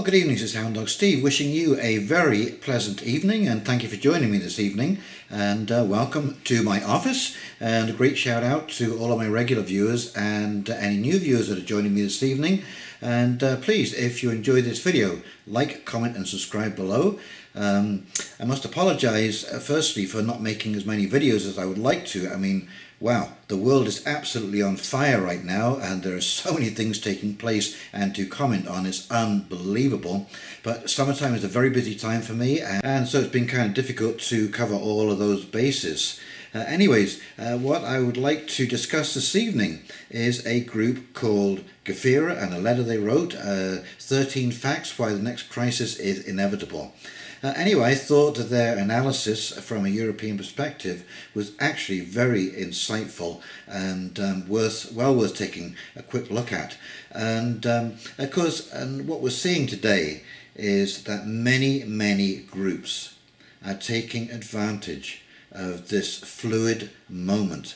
Good evening, this is Hound Dog Steve, wishing you a very pleasant evening, and thank you for joining me this evening, and welcome to my office, and a great shout out to all of my regular viewers and any new viewers that are joining me this evening. And please, if you enjoyed this video, like, comment and subscribe below. I must apologize firstly for not making as many videos as I would like to. I mean, wow, the world is absolutely on fire right now, and there are so many things taking place, and to comment on is unbelievable. But summertime is a very busy time for me, and so it's been kind of difficult to cover all of those bases. Anyways, what I would like to discuss this evening is a group called Etherium and a letter they wrote, 13 Facts Why the Next Crisis is Inevitable. Anyway, I thought that their analysis from a European perspective was actually very insightful and well worth taking a quick look at. And of course, what we're seeing today is that many groups are taking advantage of this fluid moment.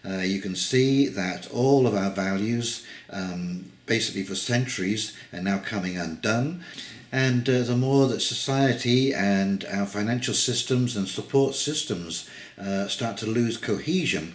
You can see that all of our values, basically for centuries, are now coming undone. And the more that society and our financial systems and support systems start to lose cohesion,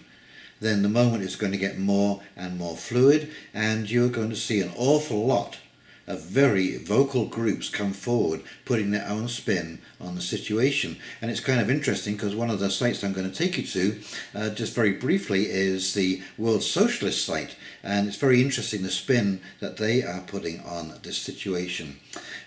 then the moment is going to get more and more fluid, and you're going to see an awful lot of very vocal groups come forward putting their own spin on the situation. And it's kind of interesting because one of the sites I'm going to take you to, just very briefly, is the World Socialist site, and it's very interesting the spin that they are putting on this situation.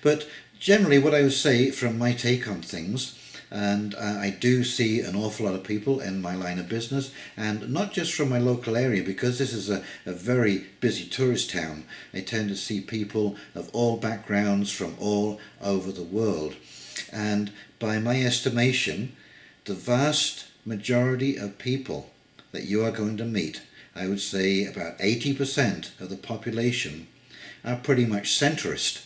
But generally what I would say from my take on things, and I do see an awful lot of people in my line of business, and not just from my local area, because this is a very busy tourist town. I tend to see people of all backgrounds from all over the world, and by my estimation, the vast majority of people that you are going to meet, I would say about 80% of the population, are pretty much centrist.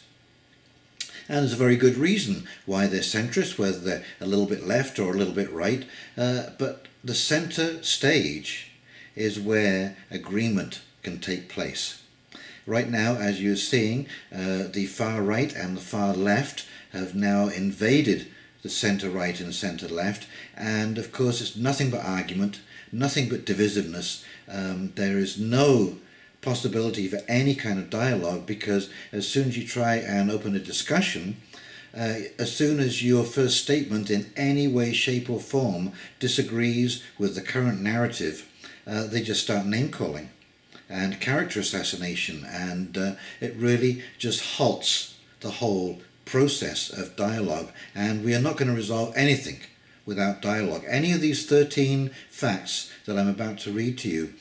And there's a very good reason why they're centrist, whether they're a little bit left or a little bit right. But the centre stage is where agreement can take place. Right now, as you're seeing, the far right and the far left have now invaded the centre right and centre left. And of course, it's nothing but argument, nothing but divisiveness. There is no possibility for any kind of dialogue, because as soon as you try and open a discussion, as soon as your first statement in any way, shape or form disagrees with the current narrative, they just start name calling and character assassination, and it really just halts the whole process of dialogue. And we are not going to resolve anything without dialogue. Any of these 13 facts that I'm about to read to you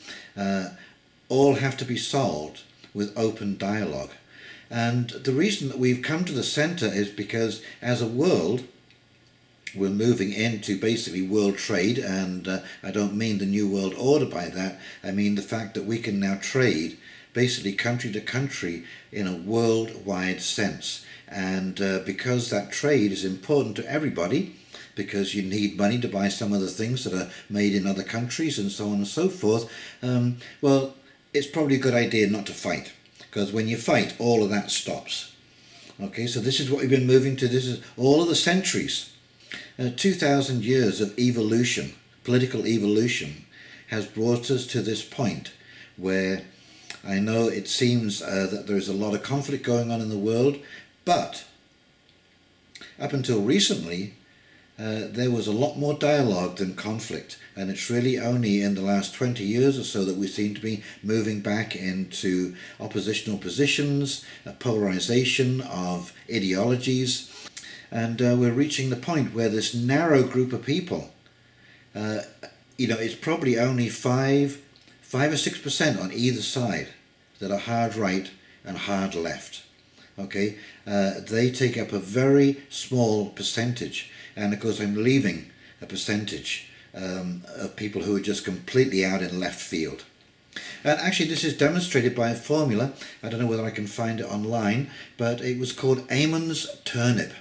all have to be solved with open dialogue. And the reason that we've come to the centre is because as a world, we're moving into basically world trade, and I don't mean the New World Order by that. I mean the fact that we can now trade basically country to country in a worldwide sense. And because that trade is important to everybody, because you need money to buy some of the things that are made in other countries and so on and so forth, well, it's probably a good idea not to fight, because when you fight, all of that stops. Okay, so this is what we've been moving to. This is all of the centuries. 2,000 years of evolution, political evolution, has brought us to this point where I know it seems that there's a lot of conflict going on in the world, but up until recently, there was a lot more dialogue than conflict, and it's really only in the last 20 years or so that we seem to be moving back into oppositional positions, a polarization of ideologies, and we're reaching the point where this narrow group of people, it's probably only 5 or 6% on either side that are hard right and hard left. Okay, they take up a very small percentage. And of course, I'm leaving a percentage of people who are just completely out in left field. And actually, this is demonstrated by a formula. I don't know whether I can find it online, but it was called Amon's turnip,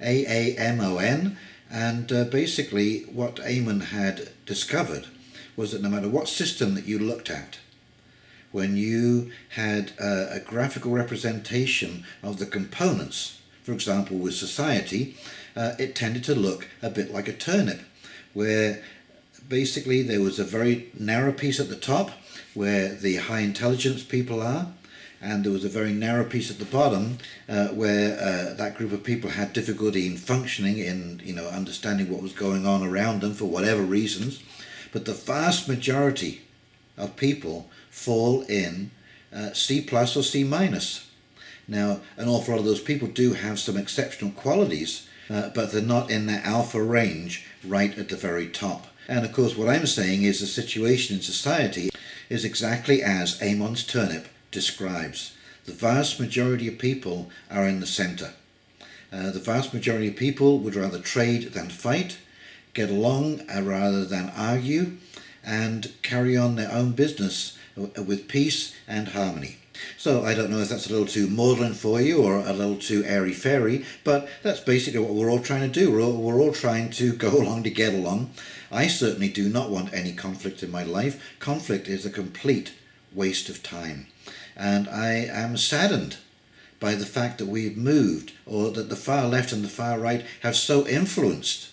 AAMON. And basically, what Amon had discovered was that no matter what system that you looked at, when you had a graphical representation of the components for example, with society, it tended to look a bit like a turnip, where basically there was a very narrow piece at the top where the high intelligence people are, and there was a very narrow piece at the bottom where that group of people had difficulty in functioning, in understanding what was going on around them for whatever reasons. But the vast majority of people fall in C plus or C minus. Now, an awful lot of those people do have some exceptional qualities, but they're not in that alpha range right at the very top. And of course, what I'm saying is the situation in society is exactly as Amon's turnip describes. The vast majority of people are in the centre. The vast majority of people would rather trade than fight, get along rather than argue, and carry on their own business with peace and harmony. So I don't know if that's a little too maudlin for you or a little too airy-fairy, but that's basically what we're all trying to do. We're all trying to go along to get along. I certainly do not want any conflict in my life. Conflict is a complete waste of time. And I am saddened by the fact that we've moved, or that the far left and the far right have so influenced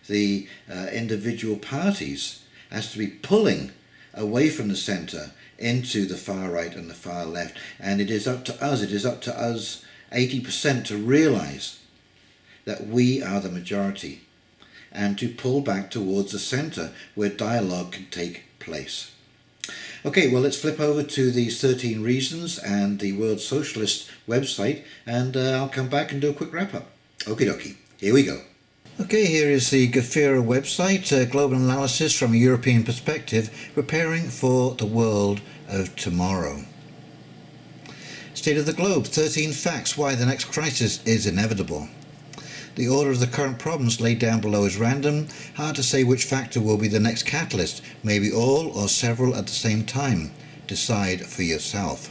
the individual parties as to be pulling away from the centre into the far right and the far left. And it is up to us 80% to realise that we are the majority and to pull back towards the centre where dialogue can take place. Okay, well, let's flip over to the 13 Reasons and the World Socialist website, and I'll come back and do a quick wrap-up. Okie dokie, here we go. Okay, here is the GAFERA website, global analysis from a European perspective, preparing for the world of tomorrow. State of the globe, 13 facts why the next crisis is inevitable. The order of the current problems laid down below is random. Hard to say which factor will be the next catalyst, maybe all or several at the same time. Decide for yourself.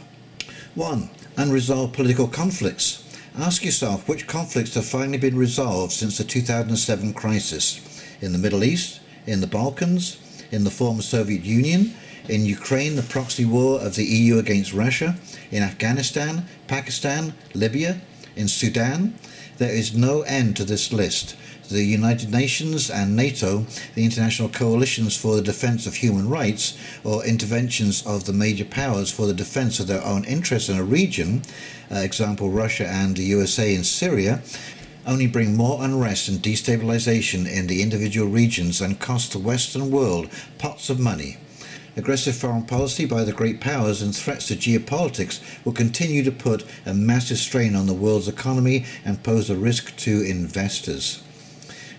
1. Unresolved political conflicts. Ask yourself which conflicts have finally been resolved since the 2007 crisis. In the Middle East, in the Balkans, in the former Soviet Union, in Ukraine, the proxy war of the EU against Russia, in Afghanistan, Pakistan, Libya, in Sudan. There is no end to this list. The United Nations and NATO, the international coalitions for the defence of human rights, or interventions of the major powers for the defence of their own interests in a region, example Russia and the USA in Syria, only bring more unrest and destabilisation in the individual regions and cost the Western world pots of money. Aggressive foreign policy by the great powers and threats to geopolitics will continue to put a massive strain on the world's economy and pose a risk to investors.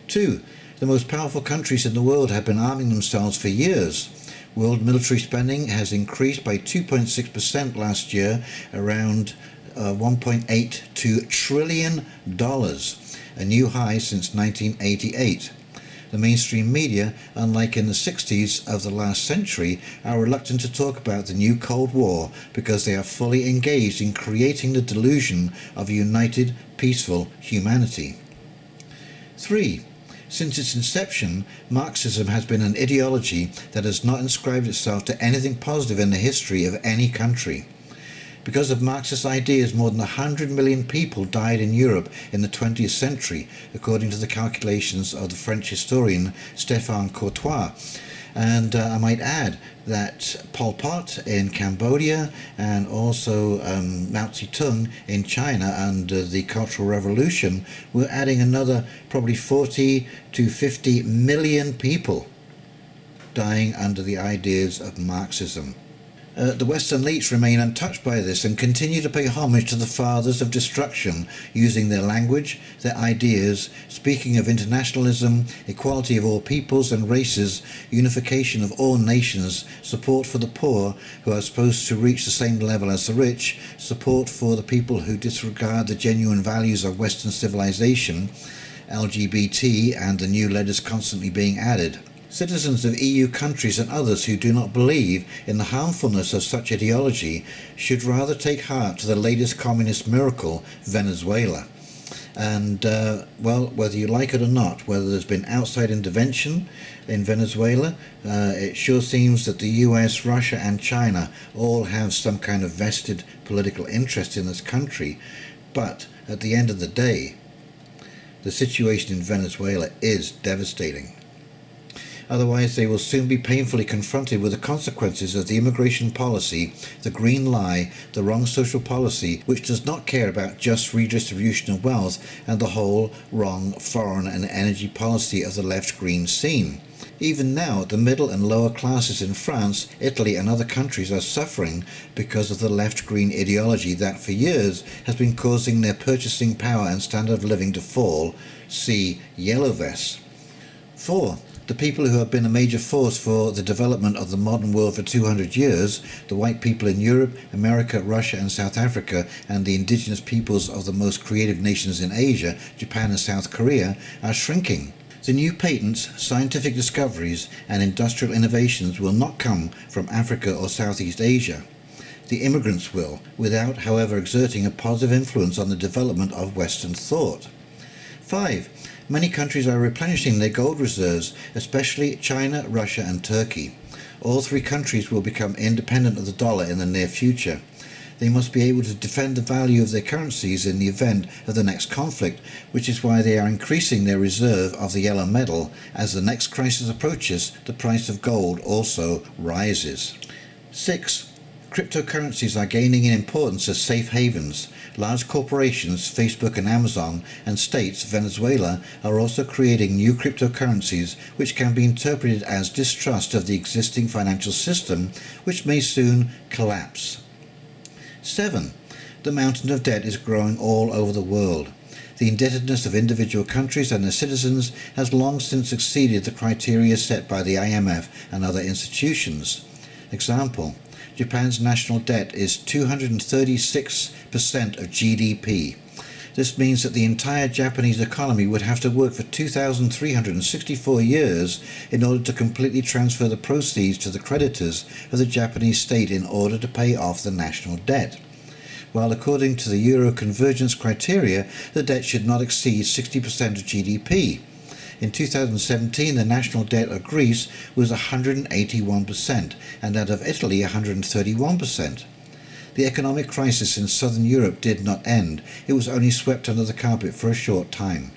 2. The most powerful countries in the world have been arming themselves for years. World military spending has increased by 2.6% last year, around $1.82 trillion, a new high since 1988. The mainstream media, unlike in the 60s of the last century, are reluctant to talk about the new Cold War because they are fully engaged in creating the delusion of a united, peaceful humanity. 3. Since its inception, Marxism has been an ideology that has not inscribed itself to anything positive in the history of any country. Because of Marxist ideas, more than 100 million people died in Europe in the 20th century, according to the calculations of the French historian Stéphane Courtois. And I might add that Pol Pot in Cambodia and also Mao Zedong in China under the Cultural Revolution were adding another probably 40 to 50 million people dying under the ideas of Marxism. The Western elites remain untouched by this and continue to pay homage to the fathers of destruction, using their language, their ideas, speaking of internationalism, equality of all peoples and races, unification of all nations, support for the poor who are supposed to reach the same level as the rich, support for the people who disregard the genuine values of Western civilization, LGBT, and the new letters constantly being added. Citizens of EU countries and others who do not believe in the harmfulness of such ideology should rather take heart to the latest communist miracle, Venezuela. And, whether you like it or not, whether there's been outside intervention in Venezuela, it sure seems that the US, Russia and China all have some kind of vested political interest in this country. But at the end of the day, the situation in Venezuela is devastating. Otherwise, they will soon be painfully confronted with the consequences of the immigration policy, the green lie, the wrong social policy, which does not care about just redistribution of wealth, and the whole wrong foreign and energy policy of the left-green scene. Even now, the middle and lower classes in France, Italy and other countries are suffering because of the left-green ideology that for years has been causing their purchasing power and standard of living to fall. See Yellow Vests. 4. The people who have been a major force for the development of the modern world for 200 years, the white people in Europe, America, Russia and South Africa, and the indigenous peoples of the most creative nations in Asia, Japan and South Korea, are shrinking. The new patents, scientific discoveries and industrial innovations will not come from Africa or Southeast Asia. The immigrants will, without, however, exerting a positive influence on the development of Western thought. 5. Many countries are replenishing their gold reserves, especially China, Russia and Turkey. All three countries will become independent of the dollar in the near future. They must be able to defend the value of their currencies in the event of the next conflict, which is why they are increasing their reserve of the yellow metal. As the next crisis approaches, the price of gold also rises. 6. Cryptocurrencies are gaining in importance as safe havens. Large corporations, Facebook and Amazon, and states, Venezuela, are also creating new cryptocurrencies which can be interpreted as distrust of the existing financial system, which may soon collapse. 7. The mountain of debt is growing all over the world. The indebtedness of individual countries and their citizens has long since exceeded the criteria set by the IMF and other institutions. Example: Japan's national debt is 236% of GDP. This means that the entire Japanese economy would have to work for 2,364 years in order to completely transfer the proceeds to the creditors of the Japanese state in order to pay off the national debt. While according to the Euro convergence criteria, the debt should not exceed 60% of GDP. In 2017, the national debt of Greece was 181%, and that of Italy 131%. The economic crisis in southern Europe did not end. It was only swept under the carpet for a short time.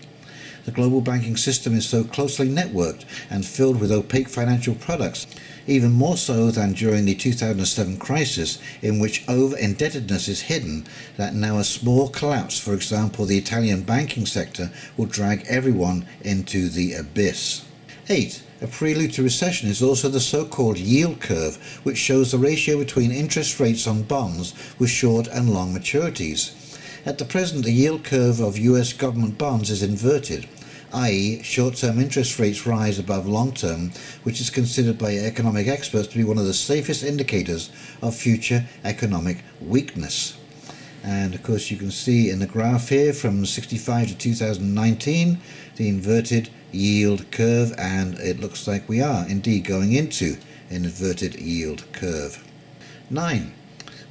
The global banking system is so closely networked and filled with opaque financial products, even more so than during the 2007 crisis, in which over-indebtedness is hidden, that now a small collapse, for example the Italian banking sector, will drag everyone into the abyss. 8. A prelude to recession is also the so-called yield curve, which shows the ratio between interest rates on bonds with short and long maturities. At the present, the yield curve of US government bonds is inverted, i.e. short-term interest rates rise above long-term, which is considered by economic experts to be one of the safest indicators of future economic weakness. And of course you can see in the graph here from 65 to 2019 the inverted yield curve, and it looks like we are indeed going into an inverted yield curve. 9.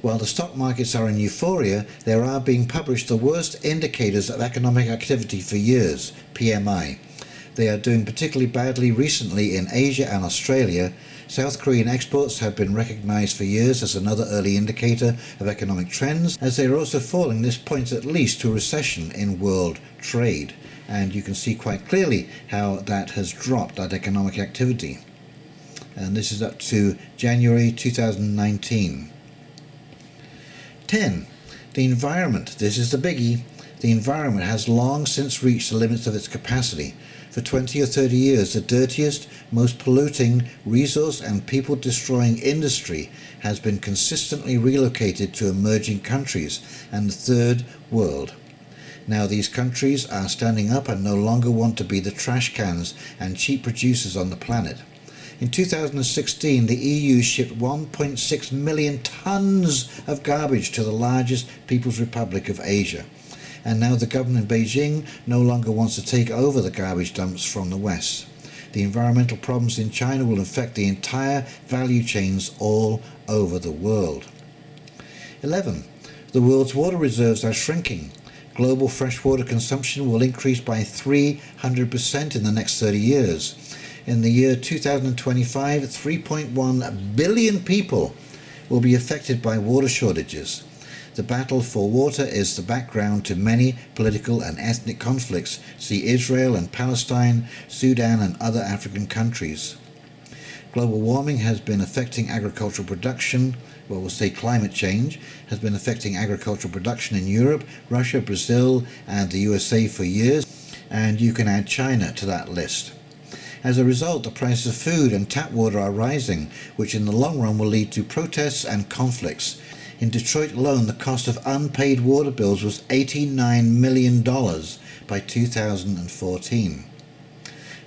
While the stock markets are in euphoria, there are being published the worst indicators of economic activity for years, PMI. They are doing particularly badly recently in Asia and Australia. South Korean exports have been recognized for years as another early indicator of economic trends. As they are also falling, this points at least to a recession in world trade. And you can see quite clearly how that has dropped, that economic activity. And this is up to January 2019. 10. The environment. This is the biggie. The environment has long since reached the limits of its capacity. For 20 or 30 years, the dirtiest, most polluting, resource and people-destroying industry has been consistently relocated to emerging countries and the third world. Now these countries are standing up and no longer want to be the trash cans and cheap producers on the planet. In 2016, the EU shipped 1.6 million tons of garbage to the largest People's Republic of Asia. And now the government in Beijing no longer wants to take over the garbage dumps from the West. The environmental problems in China will affect the entire value chains all over the world. 11. The world's water reserves are shrinking. Global freshwater consumption will increase by 300% in the next 30 years. In the year 2025, 3.1 billion people will be affected by water shortages. The battle for water is the background to many political and ethnic conflicts. See Israel and Palestine, Sudan and other African countries. Global warming has been affecting agricultural production, well, we'll say climate change, has been affecting agricultural production in Europe, Russia, Brazil and the USA for years, and you can add China to that list. As a result, the prices of food and tap water are rising, which in the long run will lead to protests and conflicts. In Detroit alone, the cost of unpaid water bills was $89 million by 2014.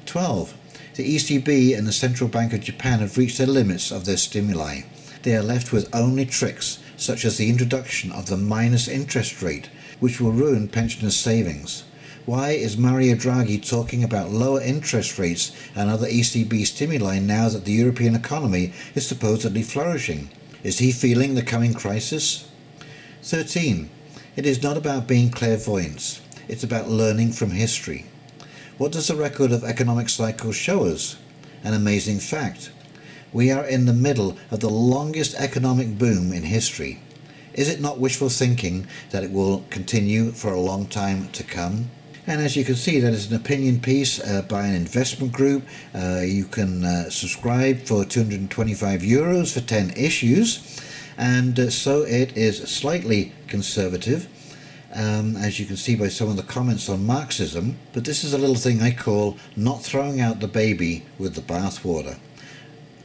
12. The ECB and the Central Bank of Japan have reached the limits of their stimuli. They are left with only tricks, such as the introduction of the minus interest rate, which will ruin pensioners' savings. Why is Mario Draghi talking about lower interest rates and other ECB stimuli now that the European economy is supposedly flourishing? Is he feeling the coming crisis? 13. It is not about being clairvoyants. It's about learning from history. What does the record of economic cycles show us? An amazing fact. We are in the middle of the longest economic boom in history. Is it not wishful thinking that it will continue for a long time to come? And as you can see, that is an opinion piece by an investment group. You can subscribe for €225 for 10 issues. And so it is slightly conservative, as you can see by some of the comments on Marxism. But this is a little thing I call not throwing out the baby with the bathwater.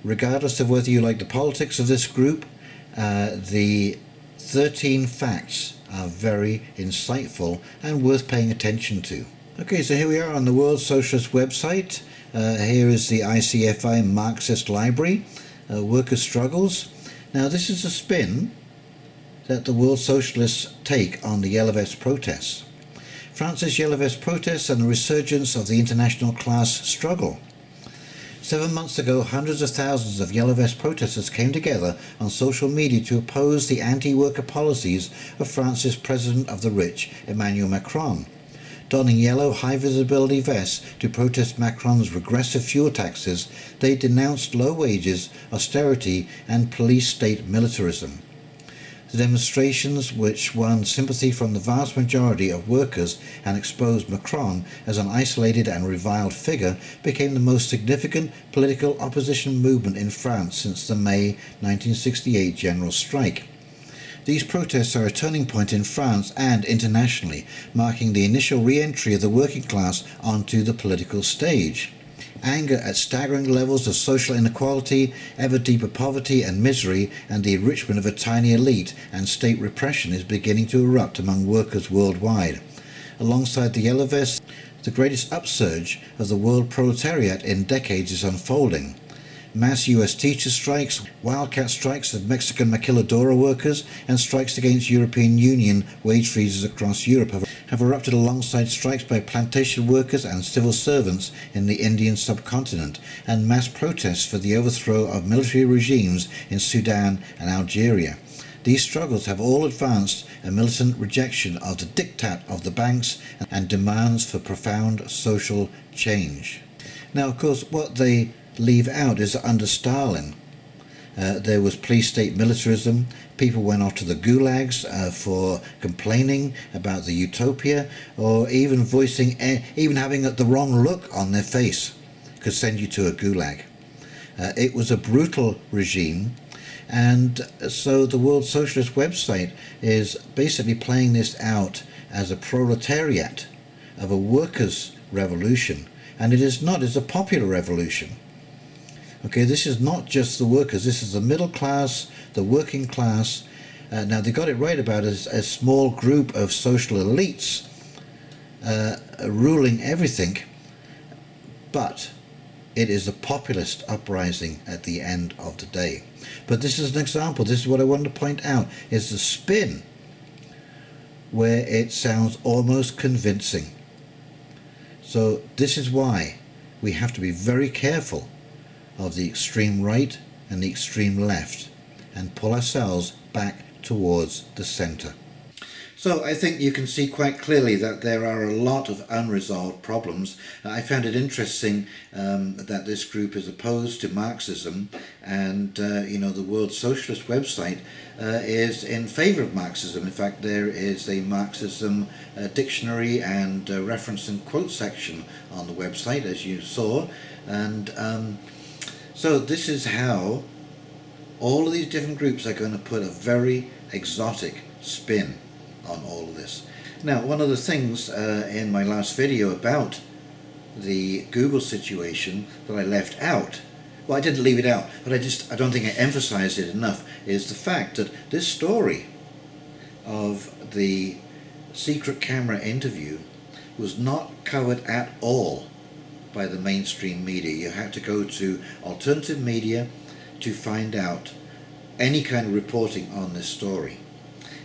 Regardless of whether you like the politics of this group, the 13 facts are very insightful and worth paying attention to. Okay, so here we are on the World Socialist website. Here is the ICFI Marxist Library, Worker Struggles. Now this is a spin that the World Socialists take on the Yellow Vest protests. France's Yellow Vest protests and the resurgence of the international class struggle. 7 months ago, hundreds of thousands of Yellow Vest protesters came together on social media to oppose the anti-worker policies of France's President of the Rich, Emmanuel Macron. Donning yellow high-visibility vests to protest Macron's regressive fuel taxes, they denounced low wages, austerity and police-state militarism. The demonstrations, which won sympathy from the vast majority of workers and exposed Macron as an isolated and reviled figure, became the most significant political opposition movement in France since the May 1968 general strike. These protests are a turning point in France and internationally, marking the initial re-entry of the working class onto the political stage. Anger at staggering levels of social inequality, ever deeper poverty and misery, and the enrichment of a tiny elite and state repression is beginning to erupt among workers worldwide. Alongside the Yellow Vests, the greatest upsurge of the world proletariat in decades is unfolding. Mass US teacher strikes, wildcat strikes of Mexican maquiladora workers, and strikes against European Union wage freezes across Europe have erupted alongside strikes by plantation workers and civil servants in the Indian subcontinent, and mass protests for the overthrow of military regimes in Sudan and Algeria. These struggles have all advanced a militant rejection of the diktat of the banks and demands for profound social change. Now, of course, what they leave out is that under Stalin there was police-state militarism. People went off to the gulags for complaining about the utopia, or even even having the wrong look on their face could send you to a gulag. It was a brutal regime, and so the World Socialist website is basically playing this out as a proletariat of a workers' revolution, and it is not, it's a popular revolution. Okay, this is not just the workers, this is the middle class, the working class. Now they got it right about a small group of social elites ruling everything, but it is a populist uprising at the end of the day. But this is an example, this is what I wanted to point out, is the spin where it sounds almost convincing. So this is why we have to be very careful of the extreme right and the extreme left and pull ourselves back towards the center. So I think you can see quite clearly that there are a lot of unresolved problems. I found it interesting that this group is opposed to Marxism, and the World Socialist website is in favour of Marxism. In fact, there is a Marxism dictionary and reference and quote section on the website, as you saw, and so this is how all of these different groups are going to put a very exotic spin on all of this. Now, one of the things in my last video about the Google situation that I left out, well, I didn't leave it out, but I don't think I emphasized it enough, is the fact that this story of the secret camera interview was not covered at all by the mainstream media. You had to go to alternative media to find out any kind of reporting on this story.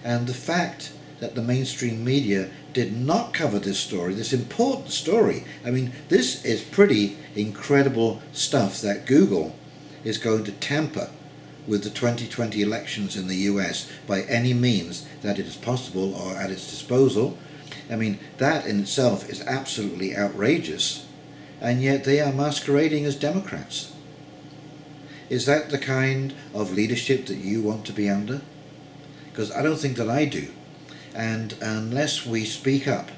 And the fact that the mainstream media did not cover this story, this important story, I mean, this is pretty incredible stuff that Google is going to tamper with the 2020 elections in the US by any means that it is possible or at its disposal. I mean, that in itself is absolutely outrageous, and yet they are masquerading as Democrats. Is that the kind of leadership that you want to be under? Because I don't think that I do. And unless we speak up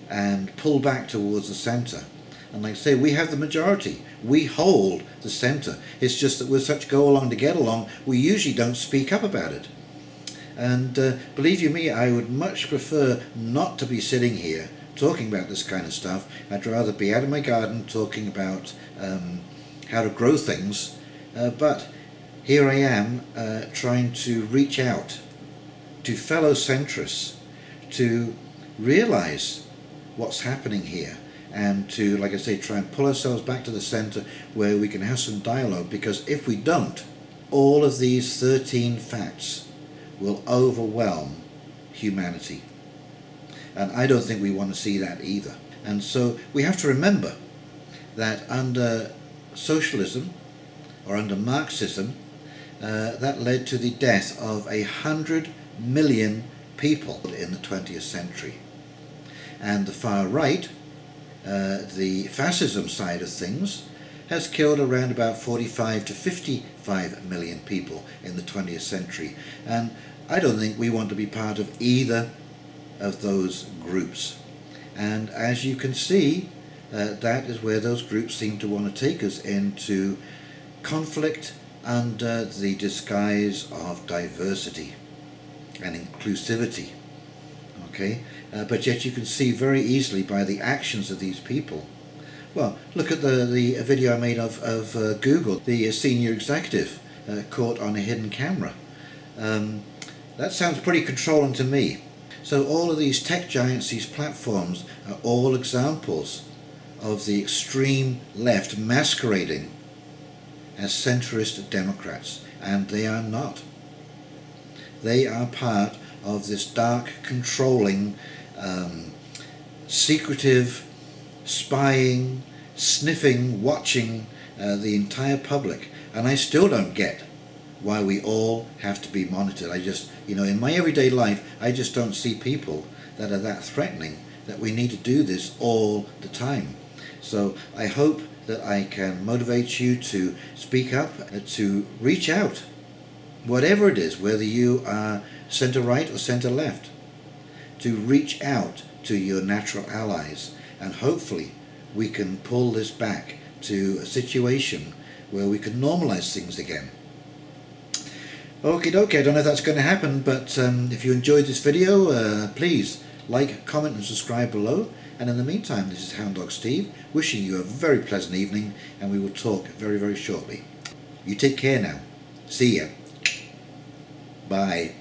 and pull back towards the centre, and like I say, we have the majority, we hold the centre. It's just that with such go along to get along, we usually don't speak up about it. And believe you me, I would much prefer not to be sitting here talking about this kind of stuff. I'd rather be out of my garden talking about how to grow things. But here I am trying to reach out to fellow centrists to realize what's happening here, and to, like I say, try and pull ourselves back to the center where we can have some dialogue, because if we don't, all of these 13 facts will overwhelm humanity. And I don't think we want to see that either. And so we have to remember that under socialism or under Marxism, that led to the death of 100 million people in the 20th century. And the far right, the fascism side of things, has killed around about 45 to 55 million people in the 20th century. And I don't think we want to be part of either of those groups. And as you can see, that is where those groups seem to want to take us, into conflict under the disguise of diversity and inclusivity. Okay, but yet you can see very easily by the actions of these people. Well, look at the video I made of Google, the senior executive caught on a hidden camera. That sounds pretty controlling to me. So all of these tech giants, these platforms, are all examples of the extreme left masquerading as centrist Democrats, and they are not. They are part of this dark, controlling, secretive, spying, sniffing, watching the entire public. And I still don't get why we all have to be monitored. I just, in my everyday life, I just don't see people that are that threatening that we need to do this all the time. So I hope that I can motivate you to speak up, to reach out, whatever it is, whether you are centre right or centre left, to reach out to your natural allies, and hopefully we can pull this back to a situation where we can normalise things again. Okie dokie, I don't know if that's going to happen, but if you enjoyed this video, please like, comment and subscribe below. And in the meantime, this is Hound Dog Steve, wishing you a very pleasant evening, and we will talk very, very shortly. You take care now. See ya. Bye.